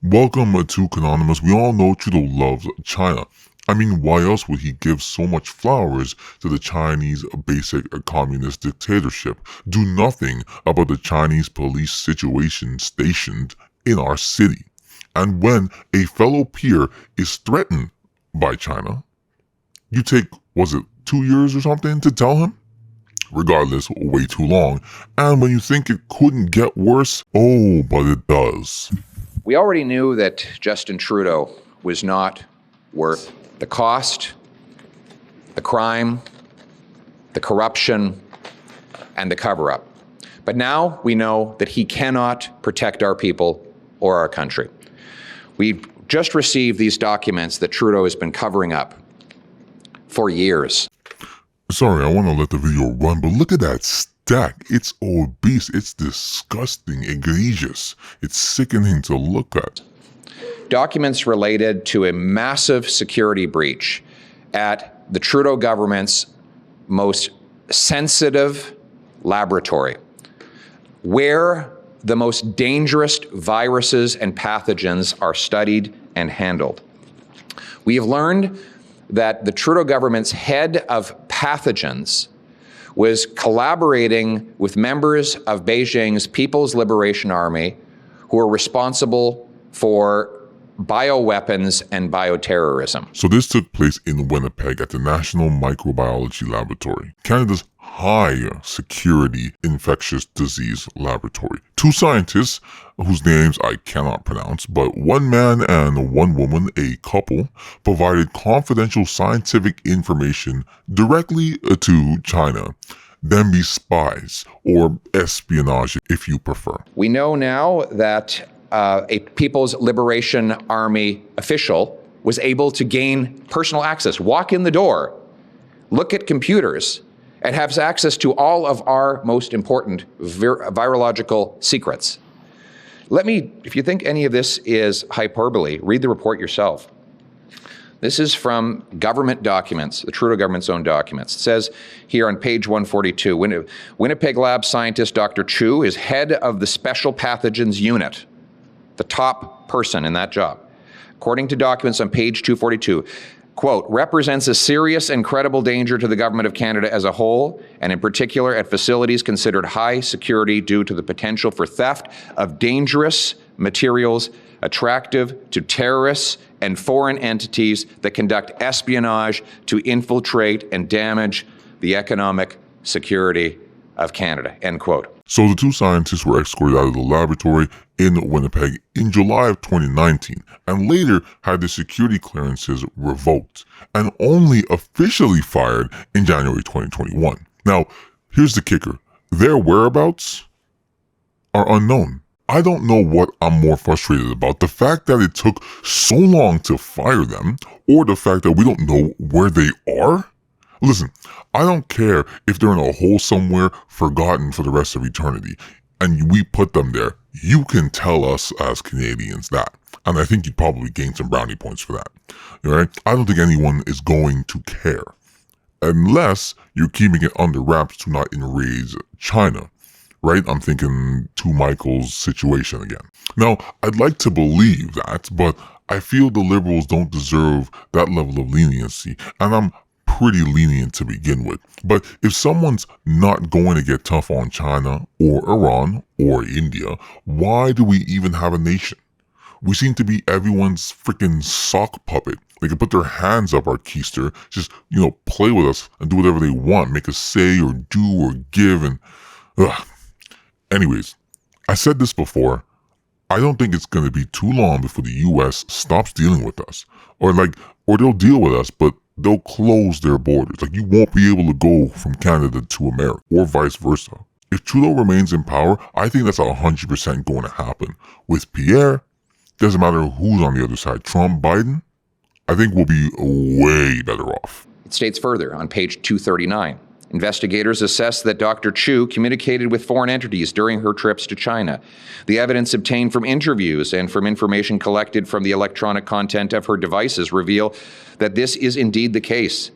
Welcome to Canonymous. We all know Trudeau loves China. I mean, why else would he give so much flowers to the Chinese basic communist dictatorship? Do nothing about the Chinese police situation stationed in our city. And when a fellow peer is threatened by China, you take, was it 2 years or something to tell him? Regardless, way too long. And when you think it couldn't get worse, oh, but it does. We already knew that Justin Trudeau was not worth the cost, the crime, the corruption, and the cover-up. But now we know that he cannot protect our people or our country. We just received these documents that Trudeau has been covering up for years. Sorry, I want to let the video run, but look at that stack. It's obese. It's disgusting, egregious. It's sickening to look at. Documents related to a massive security breach at the Trudeau government's most sensitive laboratory, where the most dangerous viruses and pathogens are studied and handled. We have learned that the Trudeau government's head of pathogens was collaborating with members of Beijing's People's Liberation Army who are responsible for bioweapons and bioterrorism. So this took place in Winnipeg at the National Microbiology Laboratory, Canada's high security infectious disease laboratory. Two scientists, whose names I cannot pronounce, but one man and one woman, a couple, provided confidential scientific information directly to China. Them be spies, or espionage if you prefer. We know now that a People's Liberation Army official was able to gain personal access, walk in the door, look at computers, and have access to all of our most important virological secrets. If you think any of this is hyperbole, read the report yourself. This is from government documents, the Trudeau government's own documents. It says here on page 142, Winnipeg lab scientist Dr. Chu is head of the Special Pathogens Unit, the top person in that job. According to documents on page 242, quote, represents a serious and credible danger to the government of Canada as a whole, and in particular at facilities considered high security due to the potential for theft of dangerous materials attractive to terrorists and foreign entities that conduct espionage to infiltrate and damage the economic security of Canada, end quote. So the two scientists were escorted out of the laboratory in Winnipeg in July of 2019 and later had their security clearances revoked and only officially fired in January 2021. Now, here's the kicker. Their whereabouts are unknown. I don't know what I'm more frustrated about, the fact that it took so long to fire them or the fact that we don't know where they are. Listen, I don't care if they're in a hole somewhere forgotten for the rest of eternity and we put them there. You can tell us as Canadians that. And I think you'd probably gain some brownie points for that. All right? I don't think anyone is going to care unless you're keeping it under wraps to not enrage China. Right? I'm thinking to Michael's situation again. Now, I'd like to believe that, but I feel the Liberals don't deserve that level of leniency, and I'm pretty lenient to begin with. But if someone's not going to get tough on China or Iran or India, why do we even have a nation? We seem to be everyone's freaking sock puppet. They can put their hands up our keister, just, play with us and do whatever they want, make us say or do or give, and Anyways, I said this before, I don't think it's going to be too long before the US stops dealing with us. Or they'll deal with us, but they'll close their borders. You won't be able to go from Canada to America, or vice versa. If Trudeau remains in power, I think that's 100% going to happen. With Pierre, doesn't matter who's on the other side, Trump, Biden, I think we'll be way better off. It states further on page 239. Investigators assess that Dr. Chu communicated with foreign entities during her trips to China. The evidence obtained from interviews and from information collected from the electronic content of her devices reveal that this is indeed the case.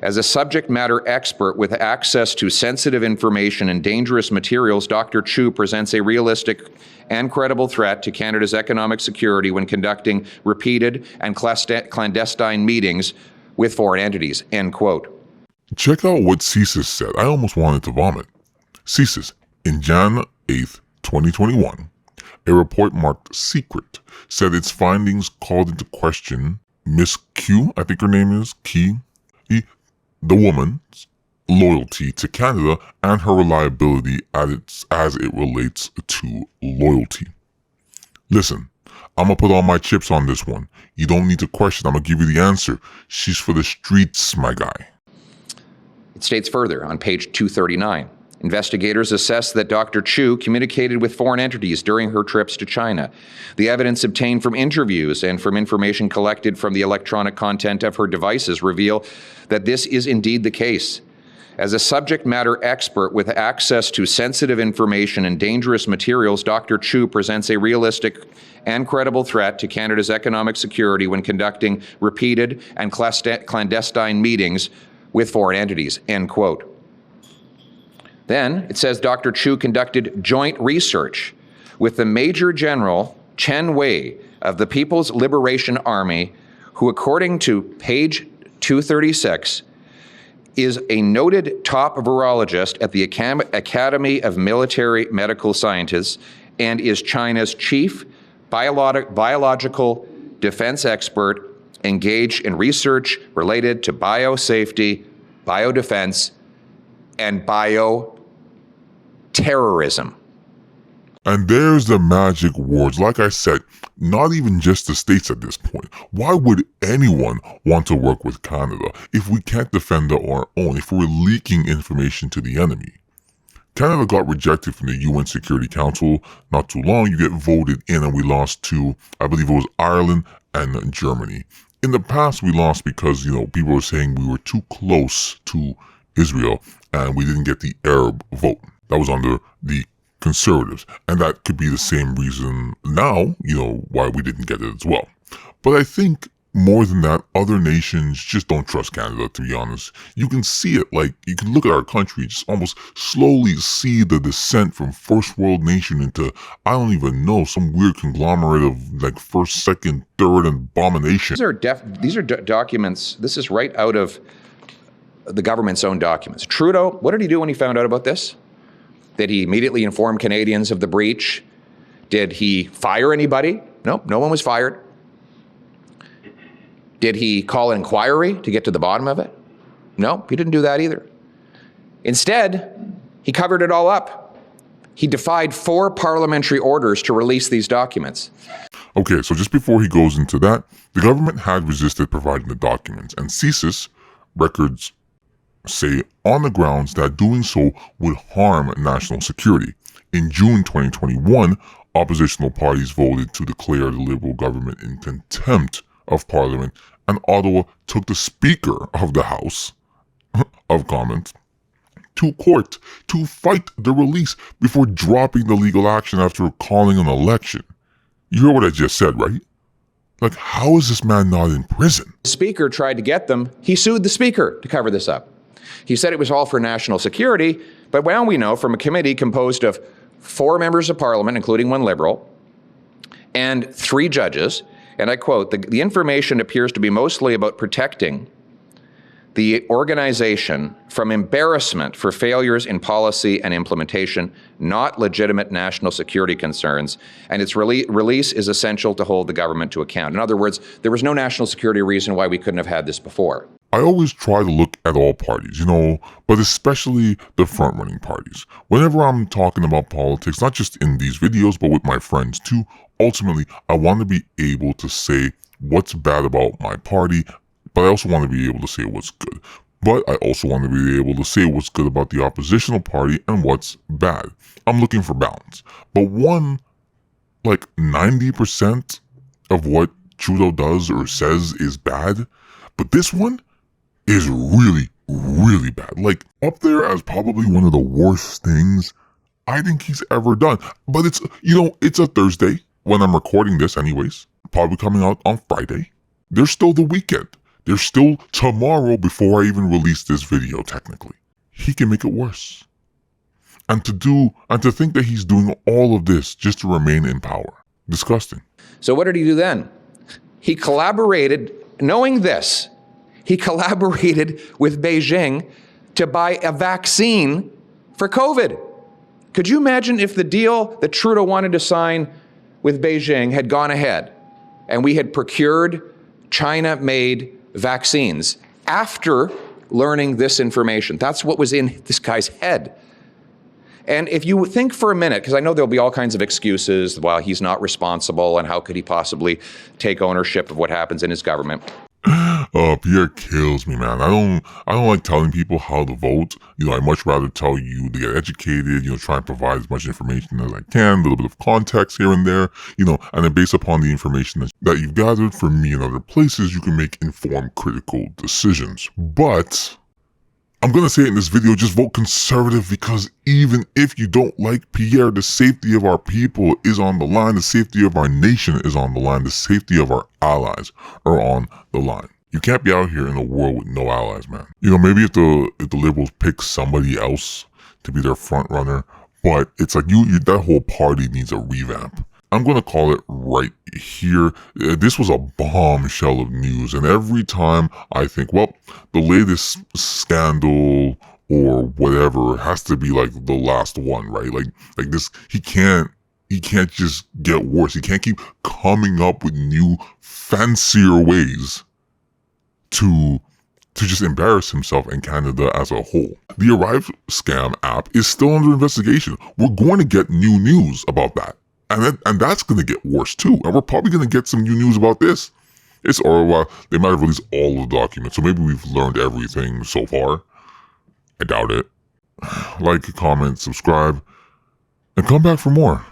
As a subject matter expert with access to sensitive information and dangerous materials, Dr. Chu presents a realistic and credible threat to Canada's economic security when conducting repeated and clandestine meetings with foreign entities, end quote. Check out what CSIS said. I almost wanted to vomit. CSIS, in Jan 8th, 2021, a report marked secret said its findings called into question Miss Q, I think her name is, the woman's loyalty to Canada and her reliability as it relates to loyalty. Listen, I'm going to put all my chips on this one. You don't need to question. I'm going to give you the answer. She's for the streets, my guy. It states further on page 239. Investigators assessed that Dr. Chu communicated with foreign entities during her trips to China. The evidence obtained from interviews and from information collected from the electronic content of her devices reveal that this is indeed the case. As a subject matter expert with access to sensitive information and dangerous materials, Dr. Chu presents a realistic and credible threat to Canada's economic security when conducting repeated and clandestine meetings with foreign entities, end quote. Then it says Dr. Chu conducted joint research with the Major General Chen Wei of the People's Liberation Army, who, according to page 236, is a noted top virologist at the Academy of Military Medical Sciences and is China's chief biological defense expert engaged in research related to biosafety, biodefense, and bioterrorism. And there's the magic words. Like I said, not even just the states at this point. Why would anyone want to work with Canada if we can't defend our own, if we're leaking information to the enemy? Canada got rejected from the UN Security Council not too long. You get voted in and we lost to, I believe it was Ireland and Germany. In the past, we lost because, people were saying we were too close to Israel and we didn't get the Arab vote. That was under the Conservatives. And that could be the same reason now, why we didn't get it as well. But I think more than that, other nations just don't trust Canada, to be honest. You can see it, you can look at our country, just almost slowly see the descent from first world nation into, I don't even know, some weird conglomerate of first, second, third abomination. These are documents, this is right out of the government's own documents. Trudeau, what did he do when he found out about this? Did he immediately inform Canadians of the breach? Did he fire anybody? No, no one was fired. Did he call an inquiry to get to the bottom of it? No, he didn't do that either. Instead, he covered it all up. He defied 4 parliamentary orders to release these documents. Okay, so just before he goes into that, the government had resisted providing the documents, and CSIS records say on the grounds that doing so would harm national security. In June 2021, oppositional parties voted to declare the Liberal government in contempt of Parliament, and Ottawa took the Speaker of the House of Commons to court to fight the release before dropping the legal action after calling an election. You hear what I just said, right? How is this man not in prison? The Speaker tried to get them. He sued the Speaker to cover this up. He said it was all for national security, but now we know from a committee composed of 4 members of Parliament, including 1 Liberal, and 3 judges, and I quote, the information appears to be mostly about protecting the organization from embarrassment for failures in policy and implementation, not legitimate national security concerns, and its release is essential to hold the government to account. In other words, there was no national security reason why we couldn't have had this before. I always try to look at all parties, but especially the front-running parties. Whenever I'm talking about politics, not just in these videos, but with my friends too, ultimately, I want to be able to say what's bad about my party, but I also want to be able to say what's good. But I also want to be able to say what's good about the oppositional party and what's bad. I'm looking for balance. But 90% of what Trudeau does or says is bad, but this one is really, really bad. Up there as probably one of the worst things I think he's ever done. But it's a Thursday when I'm recording this anyways. Probably coming out on Friday. There's still the weekend. There's still tomorrow before I even release this video, technically. He can make it worse. And to think that he's doing all of this just to remain in power. Disgusting. So what did he do then? He collaborated, knowing this, he collaborated with Beijing to buy a vaccine for COVID. Could you imagine if the deal that Trudeau wanted to sign with Beijing had gone ahead and we had procured China-made vaccines after learning this information? That's what was in this guy's head. And if you think for a minute, because I know there'll be all kinds of excuses, well, he's not responsible and how could he possibly take ownership of what happens in his government? Pierre kills me, man. I don't like telling people how to vote. I'd much rather tell you to get educated, try and provide as much information as I can, a little bit of context here and there, and then based upon the information that you've gathered from me and other places, you can make informed, critical decisions. But I'm going to say it in this video, just vote conservative, because even if you don't like Pierre, the safety of our people is on the line. The safety of our nation is on the line. The safety of our allies are on the line. You can't be out here in a world with no allies, man. Maybe if the liberals pick somebody else to be their front runner, but it's like that whole party needs a revamp. I'm going to call it right here. This was a bombshell of news. And every time I think, well, the latest scandal or whatever has to be like the last one, right? Like this, he can't just get worse. He can't keep coming up with new, fancier ways to just embarrass himself and Canada as a whole. The Arrive scam app is still under investigation. We're going to get new news about that. And that's going to get worse too. And we're probably going to get some new news about this. They might have released all of the documents. So maybe we've learned everything so far. I doubt it. Like, comment, subscribe, and come back for more.